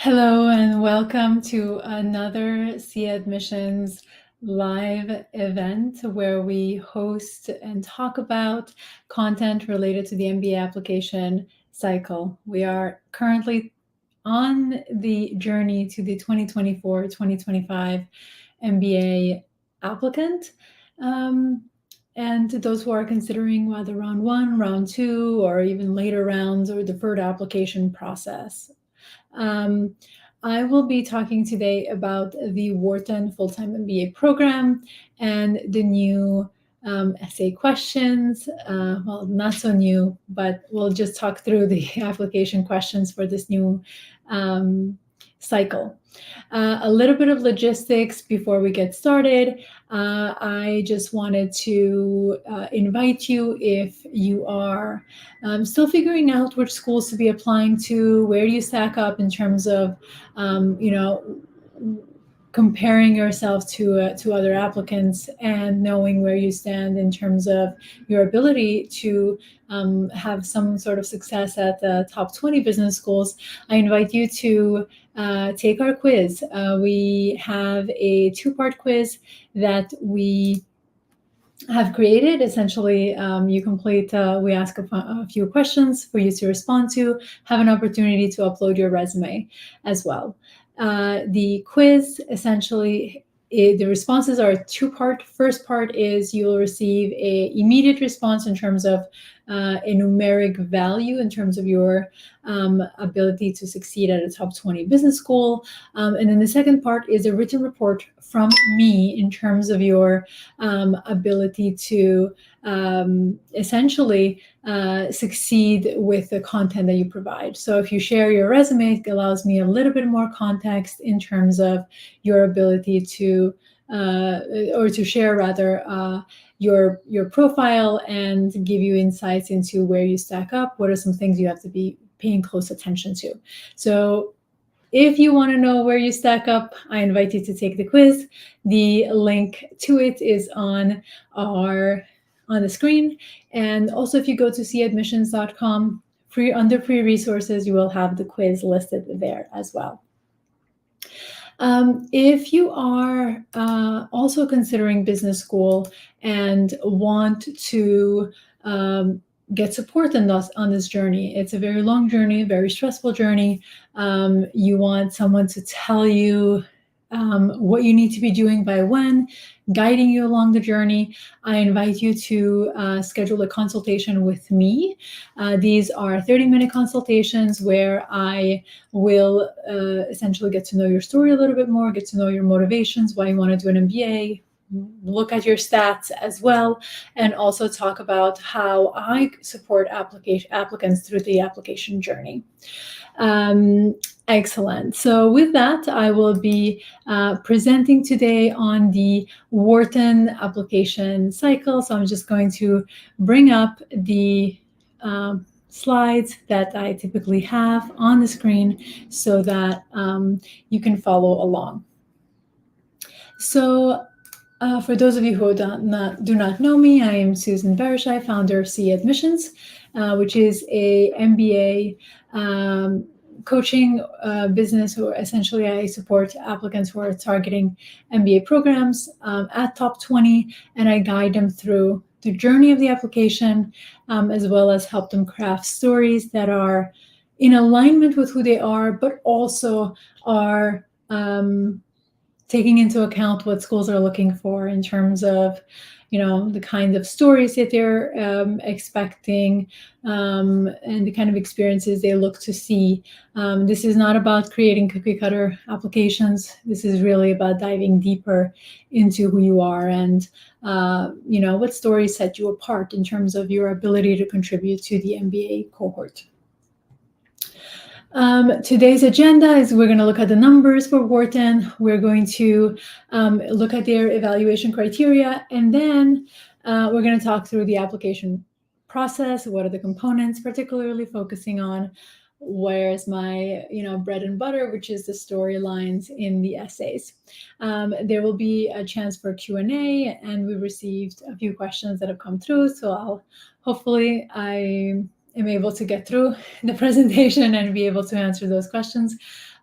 Hello and welcome to another C Admissions live event where we host and talk about content related to the MBA application cycle. We are currently on the journey to the 2024-2025 MBA applicant. And to those who are considering whether round one, round two, or even later rounds or deferred application process. I will be talking today about the Wharton Full-Time MBA program and the new essay questions. Well, not so new, but we'll just talk through the application questions for this new cycle. A little bit of logistics before we get started. I just wanted to invite you, if you are still figuring out which schools to be applying to, where do you stack up in terms of, comparing yourself to other applicants and knowing where you stand in terms of your ability to have some sort of success at the top 20 business schools. I invite you to take our quiz. We have a two-part quiz that we have created. Essentially, you complete, we ask a few questions for you to respond to, have an opportunity to upload your resume as well. The quiz, essentially, the responses are two-part. First part is you'll receive a immediate response in terms of a numeric value in terms of your ability to succeed at a top 20 business school. And then the second part is a written report from me in terms of your ability to essentially succeed with the content that you provide. So if you share your resume, it allows me a little bit more context in terms of your ability to, or to share rather, your profile and give you insights into where you stack up, what are some things you have to be paying close attention to. So if you want to know where you stack up, I invite you to take the quiz. The link to it is on the screen. And also, if you go to cadmissions.com, under free resources, you will have the quiz listed there as well. If you are also considering business school and want to get support on this journey, it's a very long journey, very stressful journey. You want someone to tell you what you need to be doing by when, guiding you along the journey. I invite you to schedule a consultation with me. These are 30-minute consultations where I will essentially get to know your story a little bit more, get to know your motivations, why you want to do an MBA, look at your stats as well, and also talk about how I support applicants through the application journey. Excellent. So with that, I will be presenting today on the Wharton application cycle. So I'm just going to bring up the slides that I typically have on the screen so that you can follow along. So for those of you who do not know me, I am Susan Berishaj, founder of C Admissions, which is a MBA coaching business, where essentially I support applicants who are targeting MBA programs at top 20, and I guide them through the journey of the application, as well as help them craft stories that are in alignment with who they are, but also are taking into account what schools are looking for in terms of, the kind of stories that they're expecting, and the kind of experiences they look to see. This is not about creating cookie cutter applications. This is really about diving deeper into who you are and, what stories set you apart in terms of your ability to contribute to the MBA cohort. Today's agenda is we're going to look at the numbers for Wharton. We're going to look at their evaluation criteria, and then we're going to talk through the application process. What are the components, particularly focusing on where's my bread and butter, which is the storylines in the essays. There will be a chance for Q&A, and we received a few questions that have come through, so hopefully I am able to get through the presentation and be able to answer those questions.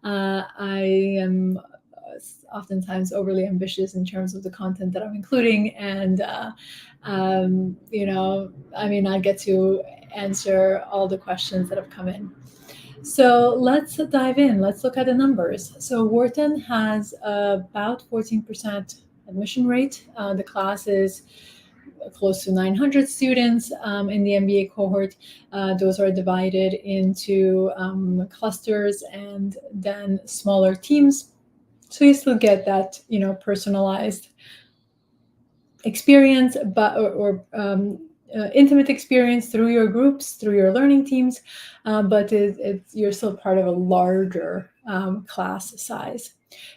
I am oftentimes overly ambitious in terms of the content that I'm including, and I get to answer all the questions that have come in. So let's dive in. Let's look at the numbers. So Wharton has about 14% admission rate. The class is close to 900 students in the MBA cohort. Those are divided into clusters and then smaller teams. So you still get that, personalized experience, or intimate experience through your groups, through your learning teams, but you're still part of a larger class size.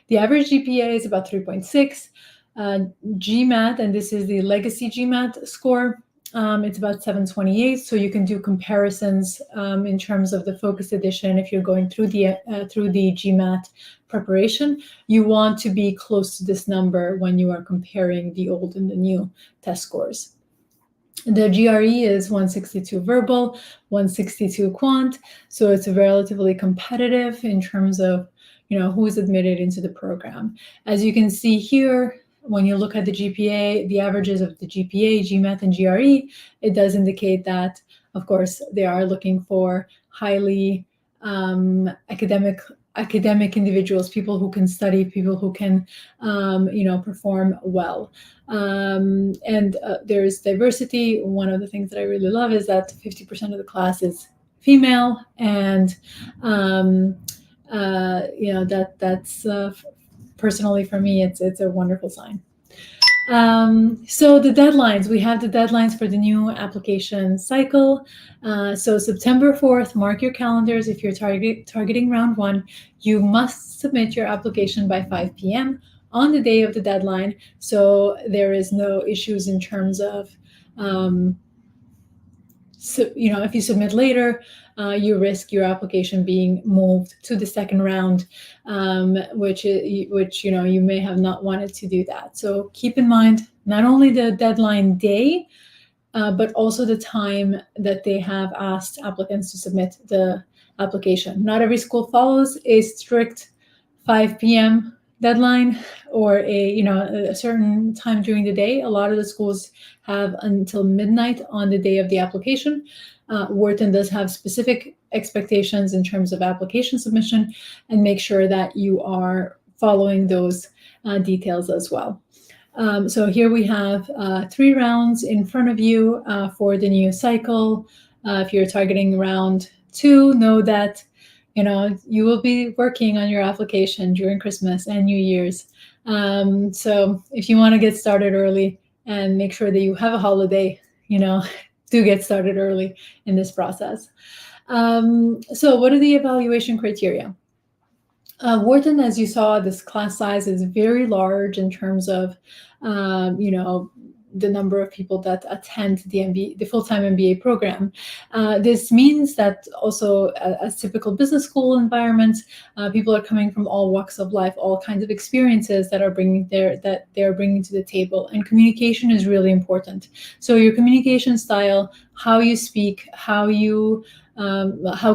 The average GPA is about 3.6. GMAT, and this is the legacy GMAT score, it's about 728. So you can do comparisons in terms of the focus edition. If you're going through the GMAT preparation, you want to be close to this number when you are comparing the old and the new test scores. The GRE is 162 verbal, 162 quant, so it's relatively competitive in terms of who is admitted into the program. As you can see here, when you look at the GPA, the averages of the GPA, GMAT, and GRE, it does indicate that, of course, they are looking for highly academic individuals, people who can study, people who can, perform well. And there's diversity. One of the things that I really love is that 50% of the class is female, and that's personally for me, it's a wonderful sign. So the deadlines, we have the deadlines for the new application cycle. So September 4th, mark your calendars. If you're targeting round 1, you must submit your application by 5 p.m. on the day of the deadline. So there is no issues in terms of, if you submit later, you risk your application being moved to the second round, which you may have not wanted to do that. So keep in mind not only the deadline day, but also the time that they have asked applicants to submit the application. Not every school follows a strict 5 p.m. deadline or a certain time during the day. A lot of the schools have until midnight on the day of the application. Wharton does have specific expectations in terms of application submission, and make sure that you are following those details as well. So here we have 3 rounds in front of you for the new cycle. If you're targeting round 2, know that you will be working on your application during Christmas and New Year's. So if you want to get started early and make sure that you have a holiday, do get started early in this process. So what are the evaluation criteria? Wharton, as you saw, this class size is very large in terms of, the number of people that attend the full-time MBA program. This means that also, as typical business school environments, people are coming from all walks of life, all kinds of experiences that they're bringing to the table, and communication is really important. So your communication style, how you speak, how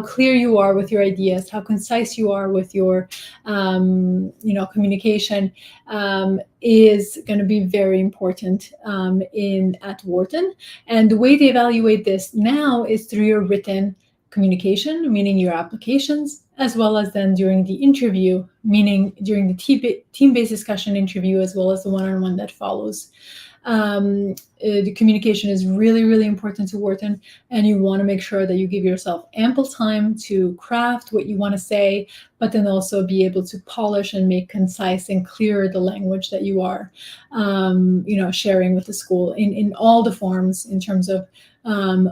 clear you are with your ideas, how concise you are with your, communication, is going to be very important at Wharton. And the way they evaluate this now is through your written communication, meaning your applications, as well as then during the interview, meaning during the team-based discussion interview, as well as the one-on-one that follows. The communication is really, really important to Wharton, and you want to make sure that you give yourself ample time to craft what you want to say, but then also be able to polish and make concise and clear the language that you are, sharing with the school in all the forms in terms of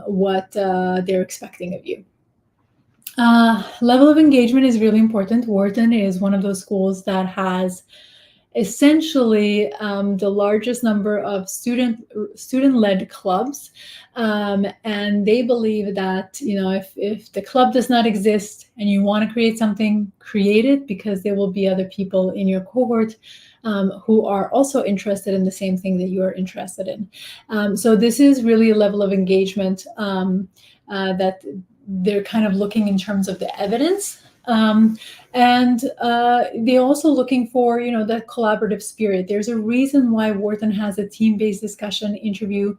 what they're expecting of you. Level of engagement is really important. Wharton is one of those schools that has essentially the largest number of student-led clubs, and they believe that if the club does not exist and you want to create something, create it, because there will be other people in your cohort who are also interested in the same thing that you are interested in. So this is really a level of engagement that they're kind of looking in terms of the evidence And they're also looking for, that collaborative spirit. There's a reason why Wharton has a team-based discussion interview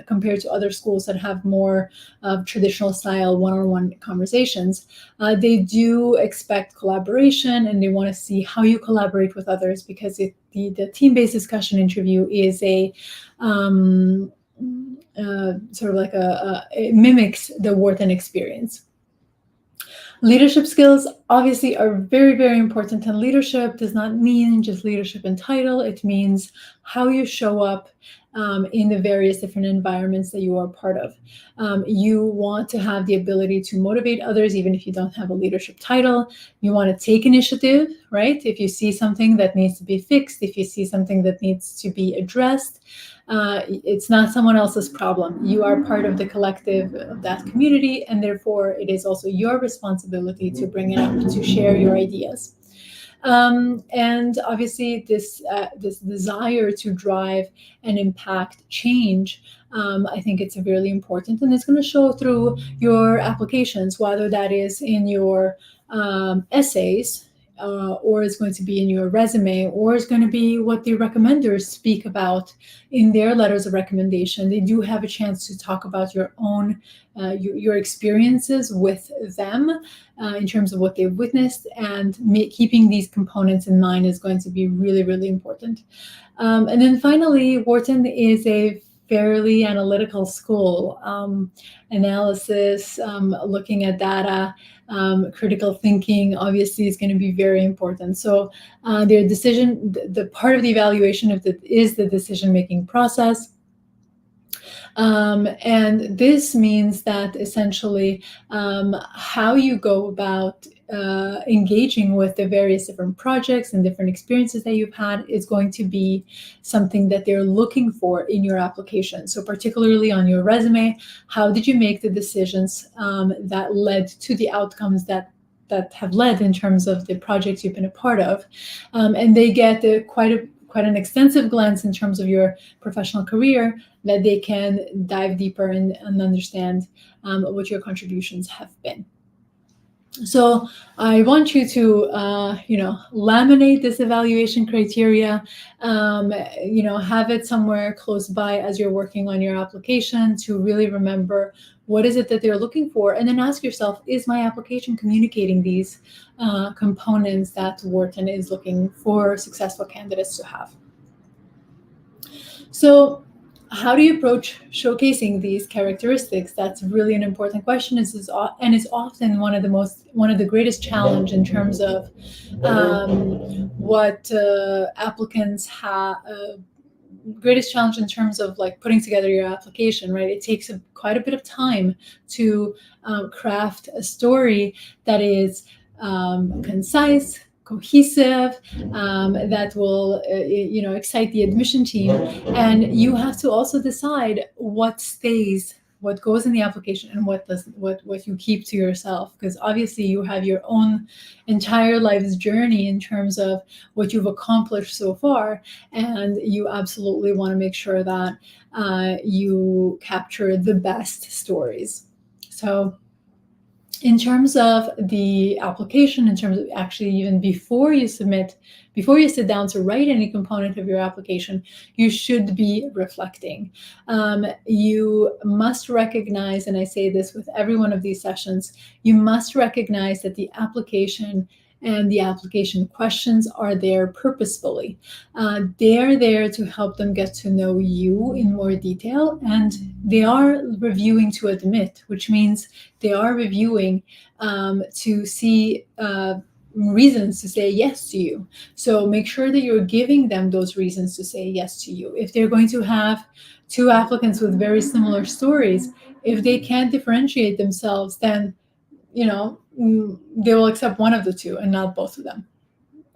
compared to other schools that have more traditional style one-on-one conversations. They do expect collaboration, and they want to see how you collaborate with others, because the team-based discussion interview is a sort of like it mimics the Wharton experience. Leadership skills obviously are very, very important, and leadership does not mean just leadership in title. It means how you show up in the various different environments that you are part of. You want to have the ability to motivate others, even if you don't have a leadership title. You want to take initiative, right? If you see something that needs to be fixed, if you see something that needs to be addressed, it's not someone else's problem. You are part of the collective of that community, and therefore it is also your responsibility to bring it up, to share your ideas. And obviously this desire to drive and impact change, I think it's really important, and it's going to show through your applications, whether that is in your essays, or it's going to be in your resume, or it's going to be what the recommenders speak about in their letters of recommendation. They do have a chance to talk about your own your experiences with them in terms of what they've witnessed, and keeping these components in mind is going to be really, really important. And then finally, Wharton is a fairly analytical school. Analysis, looking at data, critical thinking obviously is going to be very important. So their decision, the part of the evaluation is the decision-making process. And this means that essentially how you go about engaging with the various different projects and different experiences that you've had is going to be something that they're looking for in your application. So particularly on your resume, how did you make the decisions that led to the outcomes that have led in terms of the projects you've been a part of? And they get quite an extensive glance in terms of your professional career, that they can dive deeper and understand what your contributions have been. So I want you to, laminate this evaluation criteria, have it somewhere close by as you're working on your application, to really remember what is it that they're looking for, and then ask yourself, is my application communicating these components that Wharton is looking for successful candidates to have? So how do you approach showcasing these characteristics? That's really an important question. And it's often one of the greatest challenge in terms of what applicants have. Greatest challenge in terms of like putting together your application, right? It takes quite a bit of time to craft a story that is concise, cohesive, that will excite the admission team. And you have to also decide what stays, what goes in the application, and what you keep to yourself, because obviously you have your own entire life's journey in terms of what you've accomplished so far, and you absolutely want to make sure that you capture the best stories. So in terms of the application, in terms of actually even before you sit down to write any component of your application, you should be reflecting. You must recognize, and I say this with every one of these sessions, you must recognize that the application and the application questions are there purposefully. They're there to help them get to know you in more detail, and they are reviewing to admit, which means they are reviewing to see reasons to say yes to you. So make sure that you're giving them those reasons to say yes to you. If they're going to have two applicants with very similar stories, if they can't differentiate themselves, then they will accept one of the two and not both of them.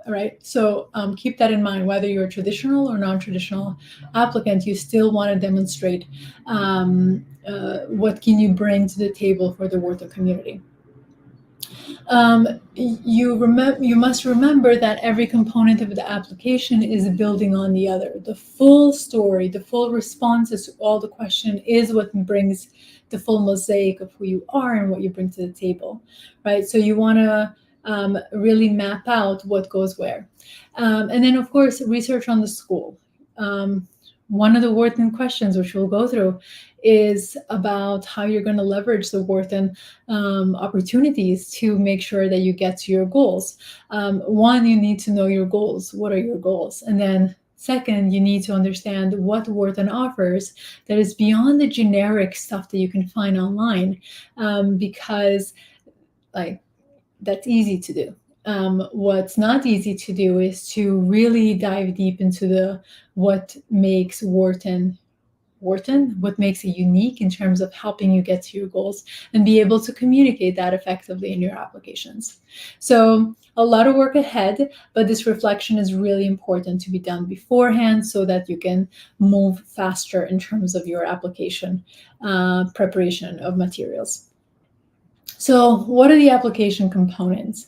All right. So keep that in mind. Whether you're a traditional or non-traditional applicant, you still want to demonstrate what can you bring to the table for the Wharton community. You must remember that every component of the application is building on the other. The full story, the full responses to all the questions is what brings the full mosaic of who you are and what you bring to the table, right? So you want to really map out what goes where. And then, of course, research on the school. One of the Wharton questions, which we'll go through, is about how you're going to leverage the Wharton opportunities to make sure that you get to your goals. One, you need to know your goals. What are your goals? And then second, you need to understand what Wharton offers that is beyond the generic stuff that you can find online, because that's easy to do. What's not easy to do is to really dive deep into what makes Wharton, what makes it unique in terms of helping you get to your goals and be able to communicate that effectively in your applications. So a lot of work ahead, but this reflection is really important to be done beforehand so that you can move faster in terms of your application preparation of materials. So what are the application components?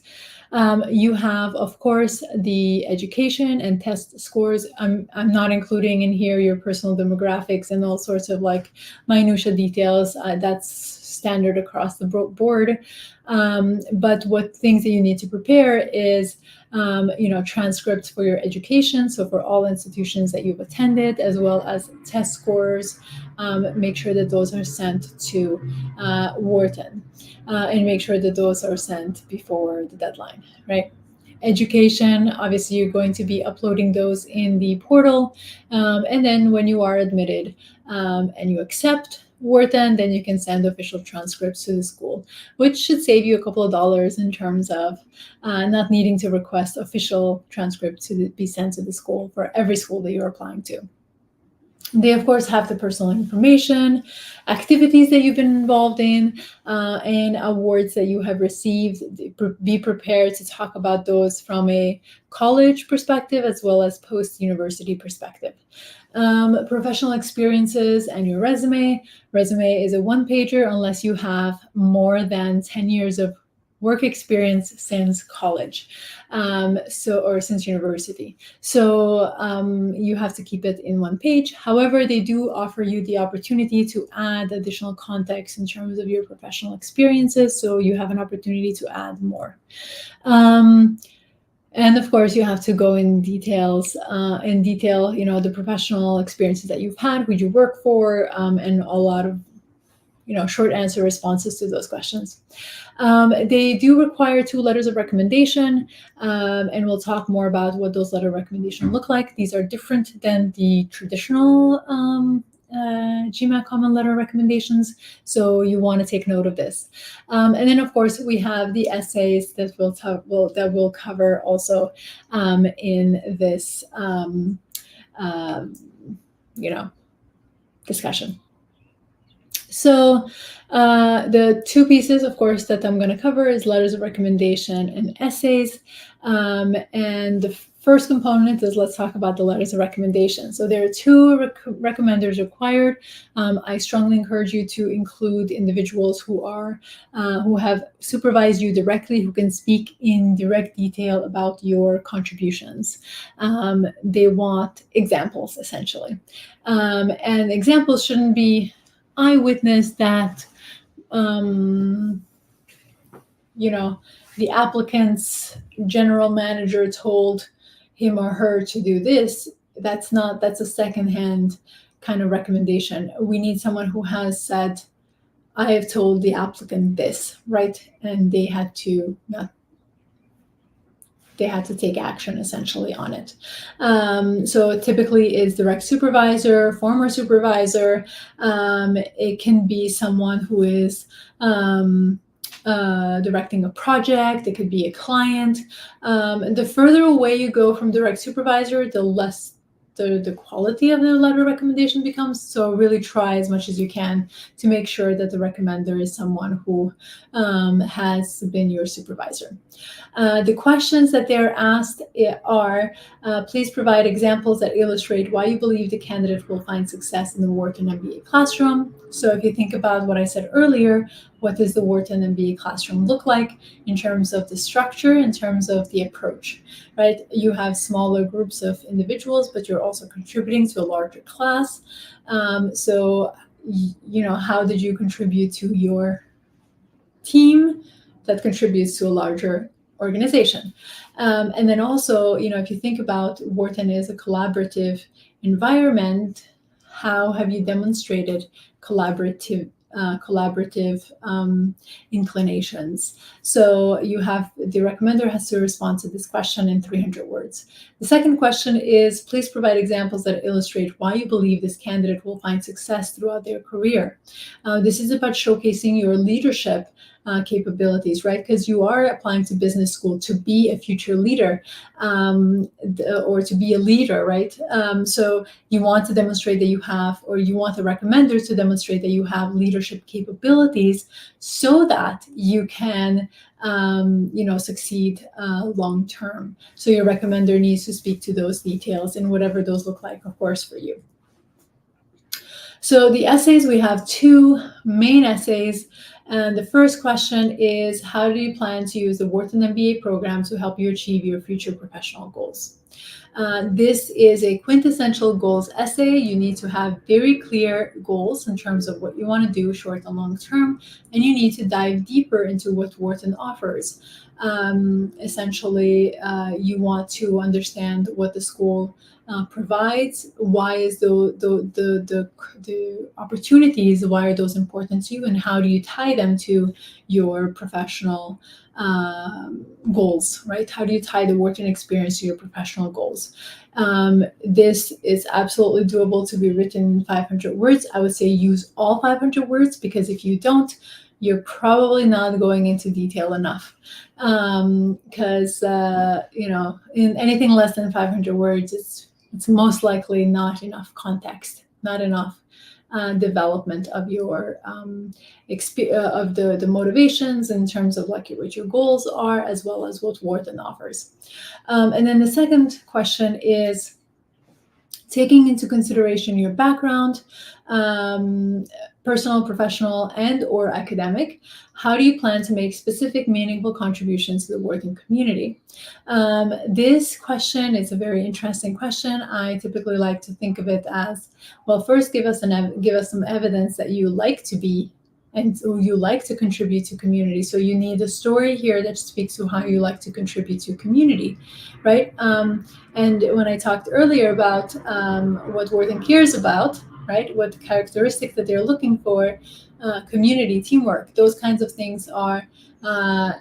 You have, of course, the education and test scores. I'm not including in here your personal demographics and all sorts of minutia details. That's standard across the board. But what things that you need to prepare is transcripts for your education. So for all institutions that you've attended, as well as test scores, make sure that those are sent to Wharton. And make sure that those are sent before the deadline, right? Education, obviously, you're going to be uploading those in the portal. And then when you are admitted and you accept Wharton, then you can send official transcripts to the school, which should save you a couple of dollars in terms of not needing to request official transcripts to be sent to the school for every school that you're applying to. They, of course, have the personal information, activities that you've been involved in, and awards that you have received. Be prepared to talk about those from a college perspective as well as post-university perspective. Professional experiences and your resume. Resume is a one-pager unless you have more than 10 years of work experience since college, or since university. So you have to keep it in one page. However, they do offer you the opportunity to add additional context in terms of your professional experiences. So you have an opportunity to add more. And of course, you have to go in detail, the professional experiences that you've had, who you work for, and a lot of short answer responses to those questions. They do require 2 letters of recommendation, and we'll talk more about what those letter of recommendation look like. These are different than the traditional GMAT common letter recommendations, so you want to take note of this. And then, of course, we have the essays that we'll cover also in this discussion. So the 2 pieces, of course, that I'm going to cover is letters of recommendation and essays. And the first component is, let's talk about the letters of recommendation. So there are 2 recommenders required. I strongly encourage you to include individuals who have supervised you directly, who can speak in direct detail about your contributions. They want examples, essentially. And examples shouldn't be eyewitness that the applicant's general manager told him or her to do this. That's a secondhand kind of recommendation. We need someone who has said, I have told the applicant this, right? And they had to take action essentially on it. So typically is direct supervisor, former supervisor. It can be someone who is directing a project. It could be a client. The further away you go from direct supervisor, the less the quality of the letter of recommendation becomes. So really try as much as you can to make sure that the recommender is someone who has been your supervisor. The questions that they're asked are, please provide examples that illustrate why you believe the candidate will find success in the Wharton MBA classroom. So if you think about what I said earlier, what does the Wharton MBA classroom look like in terms of the structure, in terms of the approach, right? You have smaller groups of individuals, but you're also contributing to a larger class. So how did you contribute to your team that contributes to a larger organization? And then also, if you think about Wharton as a collaborative environment, how have you demonstrated collaborative inclinations? So the recommender has to respond to this question in 300 words. The second question is, please provide examples that illustrate why you believe this candidate will find success throughout their career. This is about showcasing your leadership capabilities, right? Because you are applying to business school to be a future leader, or to be a leader, right? So you want to demonstrate that you have, or you want the recommender to demonstrate that you have leadership capabilities so that you can succeed long term. So your recommender needs to speak to those details and whatever those look like, of course, for you. So the essays, we have two main essays. And the first question is, how do you plan to use the Wharton MBA program to help you achieve your future professional goals? This is a quintessential goals essay. You need to have very clear goals in terms of what you want to do short and long term, and you need to dive deeper into what Wharton offers. Essentially, you want to understand what the school provides, why is the opportunities, why are those important to you, and how do you tie them to your professional goals, right? How do you tie the Wharton experience to your professional goals? This is absolutely doable to be written in 500 words. I would say use all 500 words, because if you don't, you're probably not going into detail enough. Because in anything less than 500 words, it's most likely not enough context, not enough development of your of the motivations in terms of what your goals are, as well as what Wharton offers. And then the second question is, taking into consideration your background, personal, professional, and or academic, how do you plan to make specific, meaningful contributions to the Wharton community? This question is a very interesting question. I typically like to think of it as, well, first give us some evidence that you like to be and you like to contribute to community. So you need a story here that speaks to how you like to contribute to community, right? And when I talked earlier about what Wharton cares about, right, what characteristics that they're looking for, community, teamwork, those kinds of things are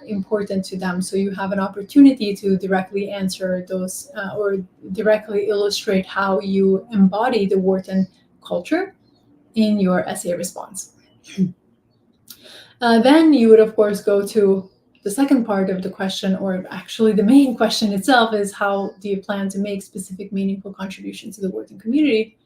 important to them. So you have an opportunity to directly answer those or directly illustrate how you embody the Wharton culture in your essay response. Then you would, of course, go to the second part of the question, or actually the main question itself, is how do you plan to make specific, meaningful contributions to the Wharton community?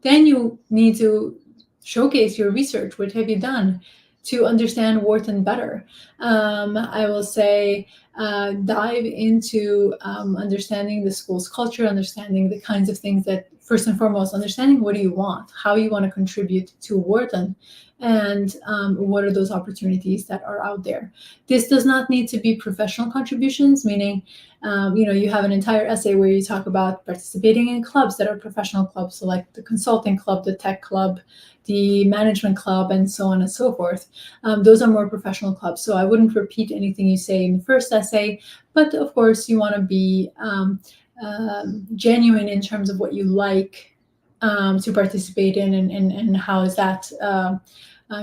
Then you need to showcase your research. What have you done to understand Wharton better? I will say dive into understanding the school's culture, understanding the kinds of things that, first and foremost, understanding what do you want, how you want to contribute to Wharton, and what are those opportunities that are out there. This does not need to be professional contributions, meaning you have an entire essay where you talk about participating in clubs that are professional clubs, so like the consulting club, the tech club, the management club, and so on and so forth. Those are more professional clubs. So I wouldn't repeat anything you say in the first essay, but of course you want to be genuine in terms of what you like to participate in, and how is that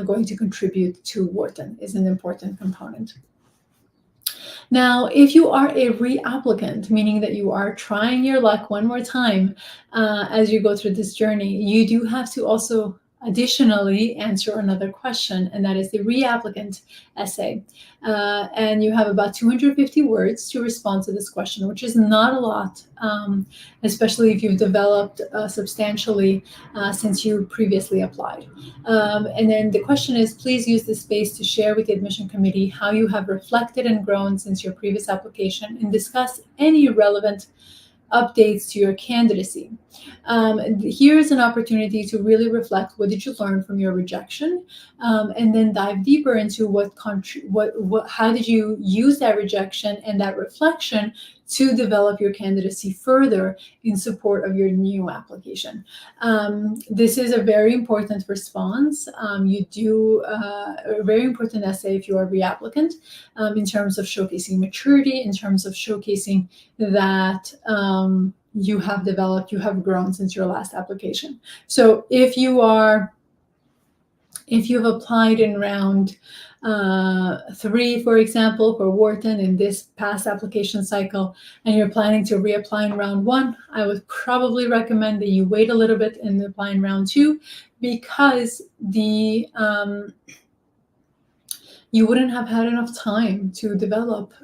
going to contribute to Wharton is an important component. Now, if you are a reapplicant, meaning that you are trying your luck one more time as you go through this journey, you do have to also additionally answer another question, and that is the reapplicant essay. And you have about 250 words to respond to this question, which is not a lot, especially if you've developed substantially since you previously applied. And then the question is, please use this space to share with the admission committee how you have reflected and grown since your previous application, and discuss any relevant updates to your candidacy. Here's an opportunity to really reflect, what did you learn from your rejection, and then dive deeper into how did you use that rejection and that reflection to develop your candidacy further in support of your new application. This is a very important response. You do a very important essay if you are a reapplicant, in terms of showcasing maturity, in terms of showcasing that you have developed, you have grown since your last application. So if you've applied in round 3, for example, for Wharton in this past application cycle, and you're planning to reapply in round 1, I would probably recommend that you wait a little bit and apply in round 2, because you wouldn't have had enough time to develop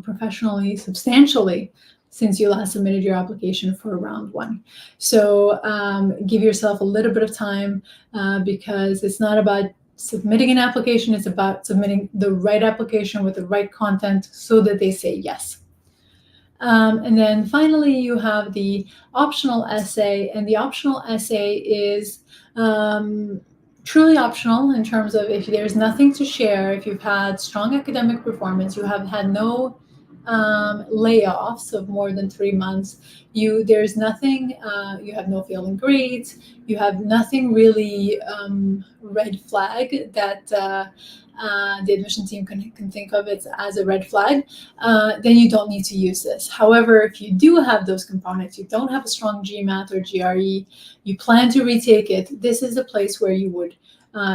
professionally, substantially, since you last submitted your application for round 1. So give yourself a little bit of time, because it's not about submitting an application, it's about submitting the right application with the right content so that they say yes. And then finally, you have the optional essay, and the optional essay is truly optional in terms of if there's nothing to share, if you've had strong academic performance, you have had no layoffs of more than 3 months, there's nothing, you have no failing grades, you have nothing really red flag that the admission team can think of it as a red flag, then you don't need to use this. However, if you do have those components, you don't have a strong GMAT or GRE, you plan to retake it, this is a place where you would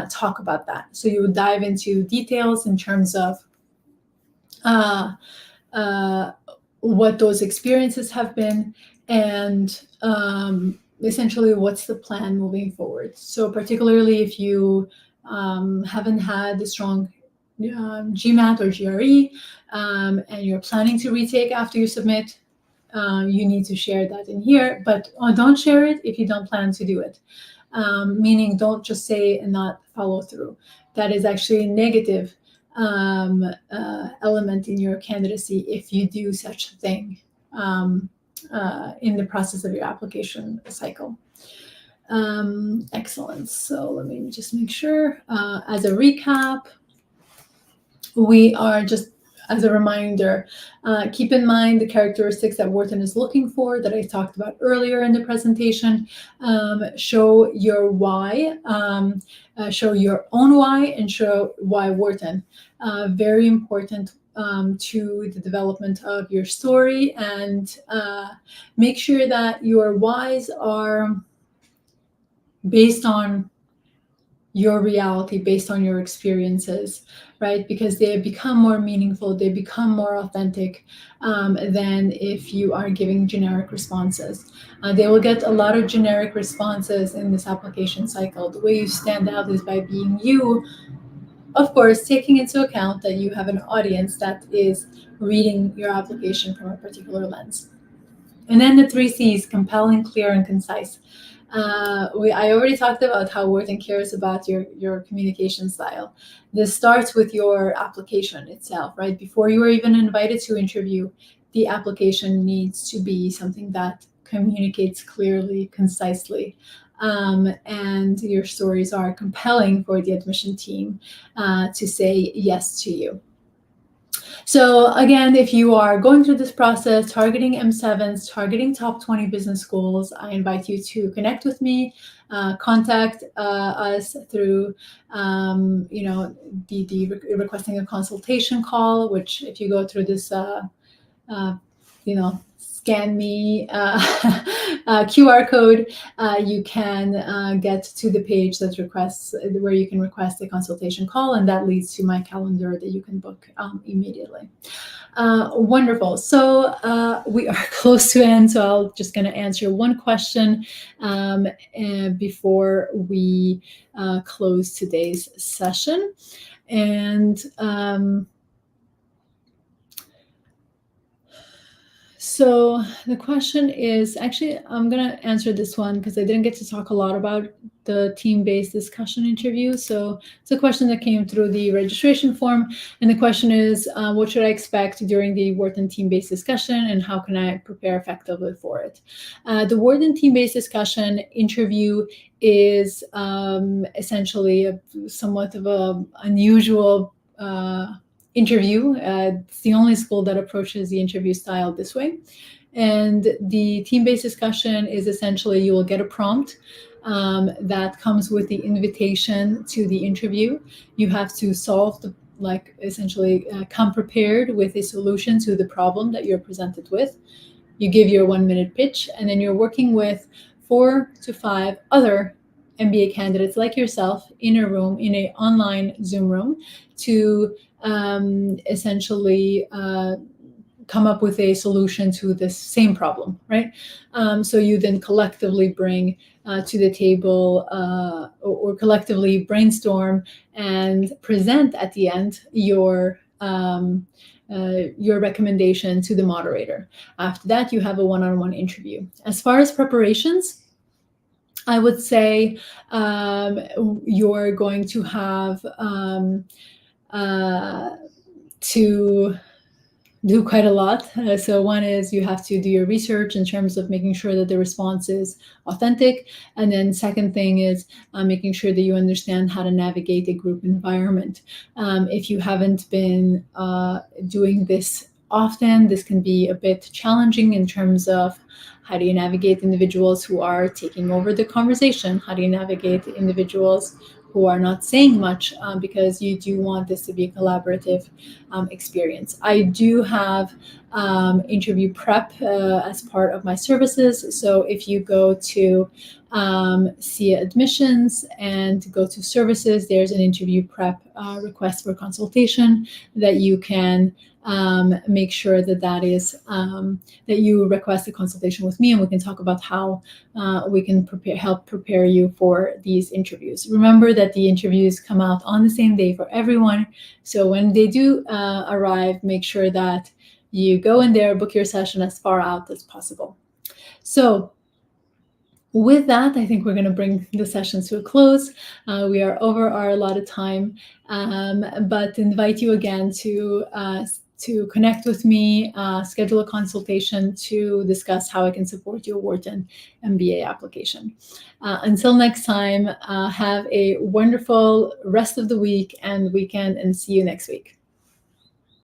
talk about that. So you would dive into details in terms of what those experiences have been, and essentially what's the plan moving forward. So particularly if you haven't had a strong GMAT or GRE, and you're planning to retake after you submit, you need to share that in here, but don't share it if you don't plan to do it. Meaning don't just say and not follow through. That is actually a negative element in your candidacy if you do such a thing in the process of your application cycle. Excellent. So let me just make sure. As a recap, we are just, as a reminder, keep in mind the characteristics that Wharton is looking for that I talked about earlier in the presentation. Show your why, show your own why, and show why Wharton. Very important to the development of your story, and make sure that your whys are based on your reality, based on your experiences, right? Because they become more meaningful, they become more authentic than if you are giving generic responses. They will get a lot of generic responses in this application cycle. The way you stand out is by being you, of course, taking into account that you have an audience that is reading your application from a particular lens. And then the 3 C's, compelling, clear, and concise. I already talked about how Wharton cares about your communication style. This starts with your application itself, right? Before you are even invited to interview, the application needs to be something that communicates clearly, concisely, and your stories are compelling for the admission team to say yes to you. So again, if you are going through this process, targeting M7s, targeting top 20 business schools, I invite you to connect with me, contact us through, the requesting a consultation call, which if you go through this, scan me QR code, you can get to the page that requests, where you can request a consultation call, and that leads to my calendar that you can book immediately. Wonderful. So we are close to end, so I'm just going to answer one question before we close today's session. And so the question is, actually, I'm going to answer this one because I didn't get to talk a lot about the team-based discussion interview. So it's a question that came through the registration form. And the question is, what should I expect during the Wharton team-based discussion, and how can I prepare effectively for it? The Wharton team-based discussion interview is essentially somewhat of an unusual interview. It's the only school that approaches the interview style this way. And the team-based discussion is essentially you will get a prompt that comes with the invitation to the interview. You have to solve essentially come prepared with a solution to the problem that you're presented with. You give your 1-minute pitch, and then you're working with 4 to 5 other MBA candidates like yourself in a room, in an online Zoom room, to essentially come up with a solution to this same problem, right? So you then collectively bring to the table or collectively brainstorm and present at the end your recommendation to the moderator. After that, you have a one-on-one interview. As far as preparations, I would say you're going to have to do quite a lot. So one is you have to do your research in terms of making sure that the response is authentic. And then second thing is making sure that you understand how to navigate a group environment. If you haven't been doing this often, this can be a bit challenging in terms of how do you navigate individuals who are taking over the conversation? How do you navigate individuals who are not saying much, because you do want this to be a collaborative experience. I do have interview prep as part of my services. So if you go to see admissions and go to services, there's an interview prep request for consultation that you can make sure that is that you request a consultation with me, and we can talk about how we can help prepare you for these interviews. Remember that the interviews come out on the same day for everyone. So when they do arrive, make sure that you go in there, book your session as far out as possible. So with that, I think we're going to bring the session to a close. We are over our allotted time, but invite you again to connect with me, schedule a consultation to discuss how I can support your Wharton MBA application. Until next time, have a wonderful rest of the week and weekend, and see you next week.